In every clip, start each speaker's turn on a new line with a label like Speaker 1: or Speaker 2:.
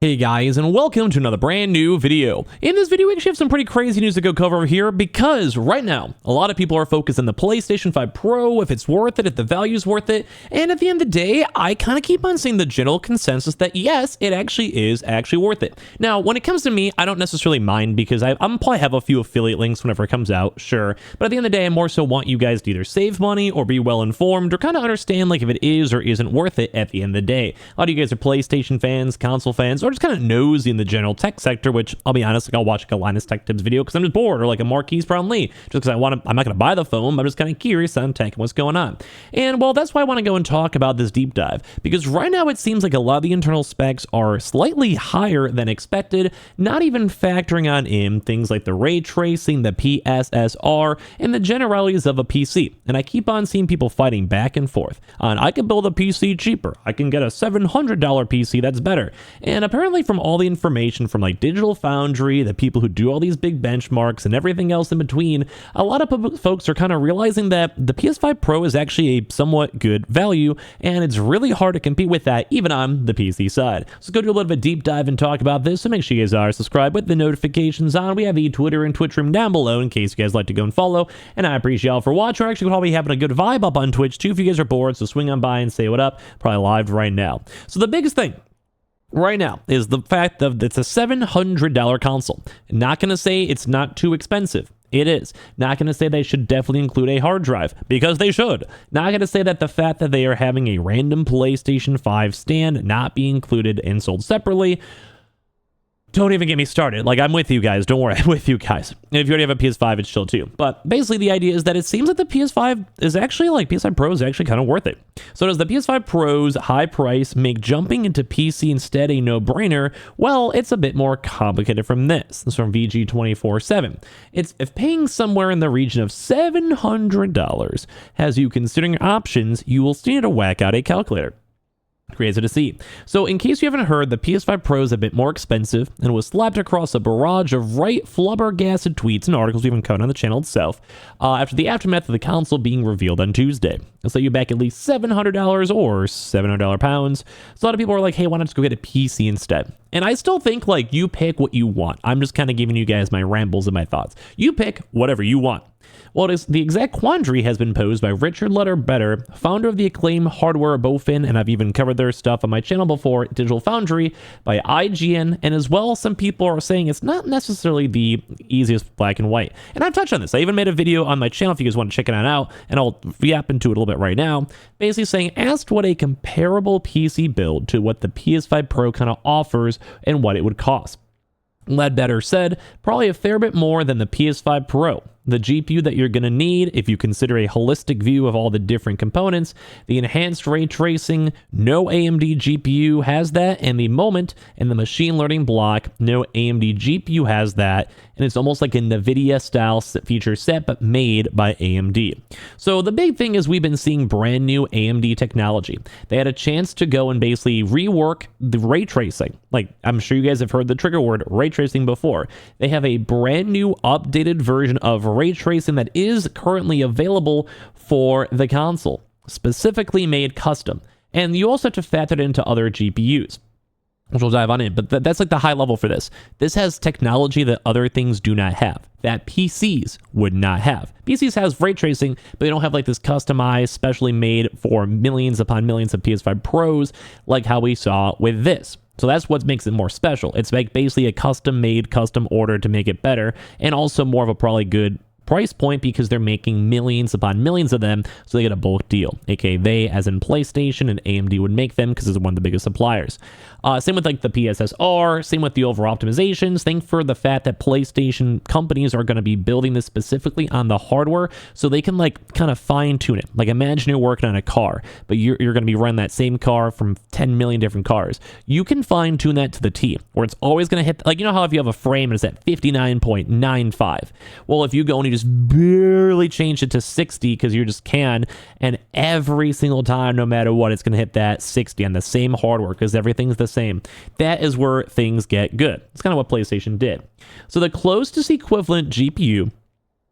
Speaker 1: Hey guys, and welcome to another brand new video. In this video, we actually have some pretty crazy news to go cover over here because right now, a lot of people are focused on the PlayStation 5 Pro, if it's worth it, if the value's worth it, and at the end of the day, I kind of keep on seeing the general consensus that yes, it actually is worth it. Now, when it comes to me, I don't necessarily mind because I'm probably have a few affiliate links whenever it comes out, sure, but at the end of the day, I more so want you guys to either save money or be well informed or kind of understand like if it is or isn't worth it at the end of the day. A lot of you guys are PlayStation fans, console fans, or just kind of nosy in the general tech sector, which I'll be honest, like I'll watch like a Linus Tech Tips video because I'm just bored, or like a Marquise Brown Lee, just because I'm not going to buy the phone, I'm just kind of curious on tech and what's going on. And well, that's why I want to go and talk about this deep dive, because right now it seems like a lot of the internal specs are slightly higher than expected, not even factoring on in things like the ray tracing, the PSSR, and the generalities of a PC. And I keep on seeing people fighting back and forth on, I can build a PC cheaper, I can get a $700 PC that's better. And apparently from all the information from like Digital Foundry, the people who do all these big benchmarks and everything else in between, a lot of folks are kind of realizing that the PS5 Pro is actually a somewhat good value, and it's really hard to compete with that even on the PC side. So let's go do a little bit of a deep dive and talk about this, so make sure you guys are subscribed with the notifications on. We have the Twitter and Twitch room down below in case you guys like to go and follow, and I appreciate y'all for watching. We're actually probably having a good vibe up on Twitch too if you guys are bored, so swing on by and say what up, probably live right now. So the biggest thing right now is the fact that it's a $700 console. Not going to say it's not too expensive. It is. Not going to say they should definitely include a hard drive, because they should. Not going to say that the fact that they are having a random PlayStation 5 stand not be included and sold separately. Don't even get me started. Like, I'm with you guys. Don't worry, I'm with you guys. And if you already have a PS5, it's chill too. But basically, the idea is that it seems like the PS5 is actually, like, PS5 Pro is actually kind of worth it. So does the PS5 Pro's high price make jumping into PC instead a no-brainer? Well, it's a bit more complicated from this. This is from VG247. It's if paying somewhere in the region of $700 has you considering options, you will still need to whack out a calculator. Crazy to see. So in case you haven't heard, the PS5 Pro is a bit more expensive and was slapped across a barrage of flabbergasted tweets and articles we've been covering on the channel itself after the aftermath of the console being revealed on Tuesday. So you back at least $700 or $700 pounds. So a lot of people are like, hey, why not just go get a PC instead? And I still think like you pick what you want. I'm just kind of giving you guys my rambles and my thoughts. You pick whatever you want. Well, it is the exact quandary has been posed by Richard Ledbetter, founder of the acclaimed hardware Bofin, and I've even covered their stuff on my channel before, Digital Foundry, by IGN, and as well, some people are saying it's not necessarily the easiest black and white. And I've touched on this. I even made a video on my channel if you guys want to check it out, and I'll yap into it a little bit right now, basically saying, asked what a comparable PC build to what the PS5 Pro kind of offers and what it would cost. Ledbetter said, probably a fair bit more than the PS5 Pro. The GPU that you're going to need, if you consider a holistic view of all the different components, the enhanced ray tracing, no AMD GPU has that, and the moment and the machine learning block, no AMD GPU has that, and it's almost like a NVIDIA style feature set, but made by AMD. So the big thing is we've been seeing brand new AMD technology. They had a chance to go and basically rework the ray tracing. Like, I'm sure you guys have heard the trigger word ray tracing before. They have a brand new updated version of ray tracing that is currently available for the console, specifically made custom. And you also have to factor it into other GPUs, which we'll dive on in, but that's like the high level for this. This has technology that other things do not have, that PCs would not have. PCs has ray tracing, but they don't have like this customized, specially made for millions upon millions of PS5 Pros, like how we saw with this. So that's what makes it more special. It's like basically a custom made, custom ordered to make it better, and also more of a probably good price point because they're making millions upon millions of them, so they get a bulk deal, aka they as in PlayStation and AMD would make them because it's one of the biggest suppliers. Same with like the PSSR, same with the overall optimizations. Think for the fact that PlayStation companies are going to be building this specifically on the hardware so they can like kind of fine tune it. Like imagine you're working on a car, but you're going to be running that same car from 10 million different cars. You can fine tune that to the T, where it's always going to hit, like you know how if you have a frame and it's at 59.95. Well, if you go and you just barely change it to 60 because you just can, and every single time, no matter what, it's going to hit that 60 on the same hardware because everything's the same. That is where things get good. It's kind of what PlayStation did. So the closest equivalent GPU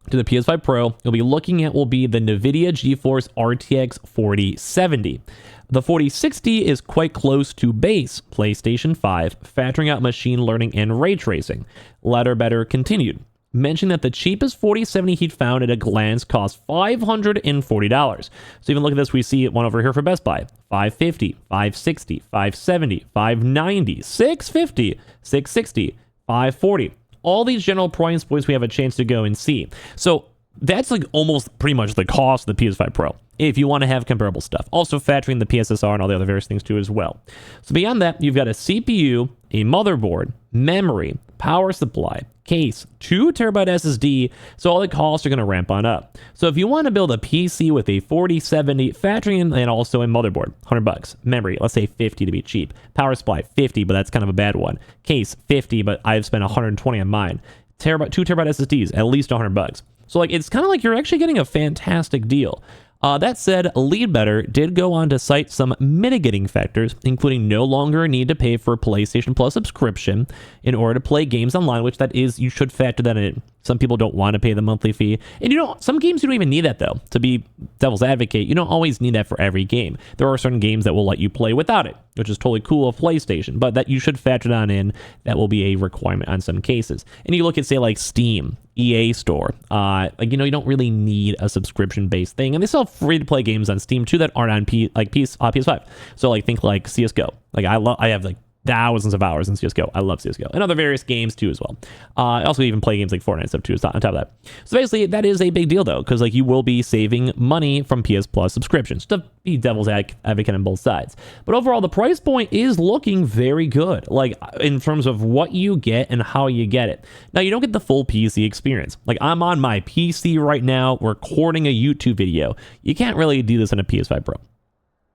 Speaker 1: to the PS5 Pro, you'll be looking at will be the NVIDIA GeForce RTX 4070. The 4060 is quite close to base PlayStation 5, factoring out machine learning and ray tracing. Latter better continued. Mentioned that the cheapest 4070 he'd found at a glance cost $540. So even look at this, we see one over here for Best Buy. $550, $560, $570, $590, $650, $660, $540. All these general price points we have a chance to go and see. So that's like almost pretty much the cost of the PS5 Pro, if you want to have comparable stuff. Also factoring the PSSR and all the other various things too as well. So beyond that, you've got a CPU, a motherboard, memory, power supply, case, 2 terabyte SSD, so all the costs are going to ramp on up. So if you want to build a PC with a 4070, factoring in and also a motherboard, $100. Memory, let's say 50 to be cheap. Power supply, 50, but that's kind of a bad one. Case, 50, but I've spent 120 on mine. 2 terabyte SSDs, at least $100. So like it's kind of like you're actually getting a fantastic deal. That said, Leadbetter did go on to cite some mitigating factors, including no longer need to pay for a PlayStation Plus subscription in order to play games online, which that is, you should factor that in. Some people don't want to pay the monthly fee. And some games you don't even need that though. To be devil's advocate, you don't always need that for every game. There are certain games that will let you play without it, which is totally cool of PlayStation, but that you should factor that in. That will be a requirement on some cases. And you look at say like Steam, EA Store, you don't really need a subscription-based thing. And they sell free-to-play games on Steam too that aren't on PS5. So like think like CS:GO. Like I have like thousands of hours in CSGO. I love CSGO. And other various games too as well. I also even play games like Fortnite and stuff too on top of that. So basically that is a big deal though, because like you will be saving money from PS Plus subscriptions, to be devil's advocate on both sides. But overall the price point is looking very good, like in terms of what you get and how you get it. Now you don't get the full PC experience. Like I'm on my PC right now recording a YouTube video. You can't really do this on a PS5 Pro.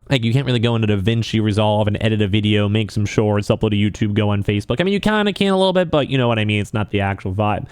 Speaker 1: Like, you can't really go into DaVinci Resolve and edit a video, make some shorts, upload to YouTube, go on Facebook. I mean, you kind of can a little bit, but you know what I mean? It's not the actual vibe.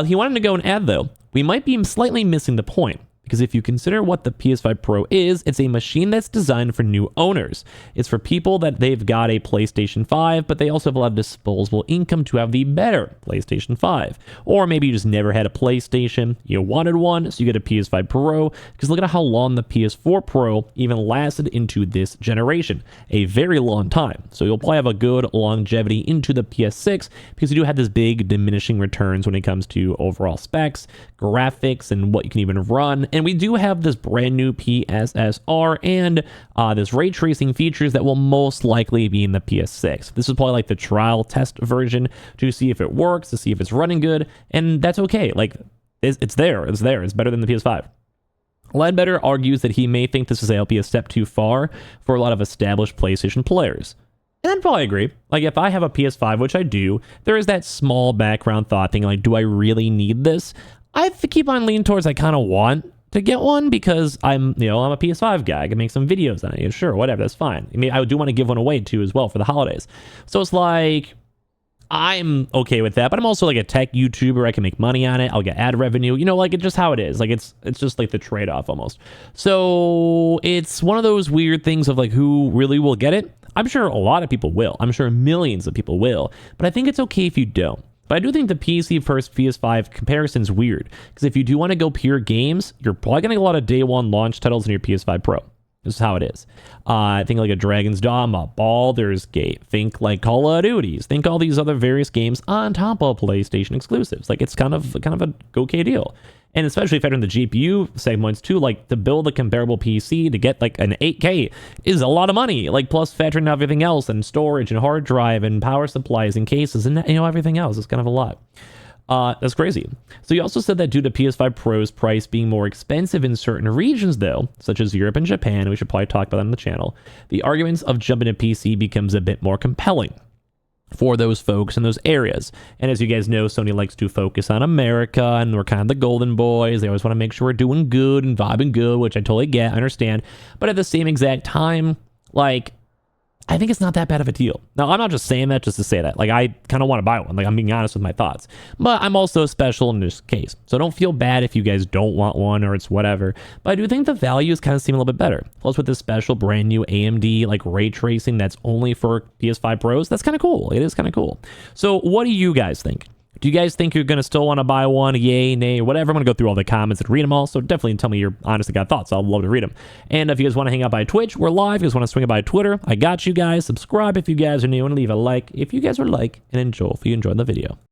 Speaker 1: He wanted to go and add, though, we might be slightly missing the point. Because if you consider what the PS5 Pro is, it's a machine that's designed for new owners. It's for people that they've got a PlayStation 5, but they also have a lot of disposable income to have the better PlayStation 5. Or maybe you just never had a PlayStation, you wanted one, so you get a PS5 Pro. Because look at how long the PS4 Pro even lasted into this generation. A very long time. So you'll probably have a good longevity into the PS6, because you do have this big diminishing returns when it comes to overall specs, graphics, and what you can even run. And we do have this brand new PSSR and this ray tracing features that will most likely be in the PS6. This is probably like the trial test version to see if it works, to see if it's running good, and that's okay. Like it's there. It's better than the PS5. Ledbetter argues that he may think this is a step too far for a lot of established PlayStation players. And I'd probably agree. Like, if I have a PS5, which I do, there is that small background thought thing, like, do I really need this? I keep on leaning towards I kind of want to get one because I'm a PS5 guy. I can make some videos on it. Yeah, sure, whatever, that's fine. I mean, I do want to give one away too as well for the holidays. So it's like, I'm okay with that, but I'm also like a tech YouTuber. I can make money on it. I'll get ad revenue. Like it's just how it is. Like it's just like the trade-off almost. So it's one of those weird things of like who really will get it. I'm sure a lot of people will. I'm sure millions of people will, but I think it's okay if you don't. But I do think the PC versus PS5 comparison is weird, because if you do want to go pure games, you're probably going to get a lot of day one launch titles in your PS5 Pro. This is how it is. I think like a Dragon's Dogma, Baldur's Gate, think like Call of Duties, think all these other various games on top of PlayStation exclusives. Like it's kind of a okay deal. And especially factoring the GPU segments too, like to build a comparable PC to get like an 8K is a lot of money. Like plus factoring everything else and storage and hard drive and power supplies and cases and everything else is kind of a lot. That's crazy. So you also said that due to PS5 Pro's price being more expensive in certain regions though, such as Europe and Japan, we should probably talk about that on the channel, the arguments of jumping to PC becomes a bit more compelling for those folks in those areas. And as you guys know, Sony likes to focus on America, and we're kind of the golden boys. They always want to make sure we're doing good and vibing good, which I totally get, I understand. But at the same exact time, like, I think it's not that bad of a deal. Now, I'm not just saying that just to say that. Like, I kind of want to buy one. Like, I'm being honest with my thoughts. But I'm also special in this case. So don't feel bad if you guys don't want one or it's whatever. But I do think the values kind of seem a little bit better. Plus, with this special brand new AMD, like, ray tracing that's only for PS5 Pros, that's kind of cool. It is kind of cool. So what do you guys think? Do you guys think you're going to still want to buy one? Yay, nay, whatever. I'm going to go through all the comments and read them all. So definitely tell me your honest to God thoughts. I'll love to read them. And if you guys want to hang out by Twitch, we're live. If you guys want to swing it by Twitter, I got you guys. Subscribe if you guys are new and leave a like if you guys are and enjoy if you enjoyed the video.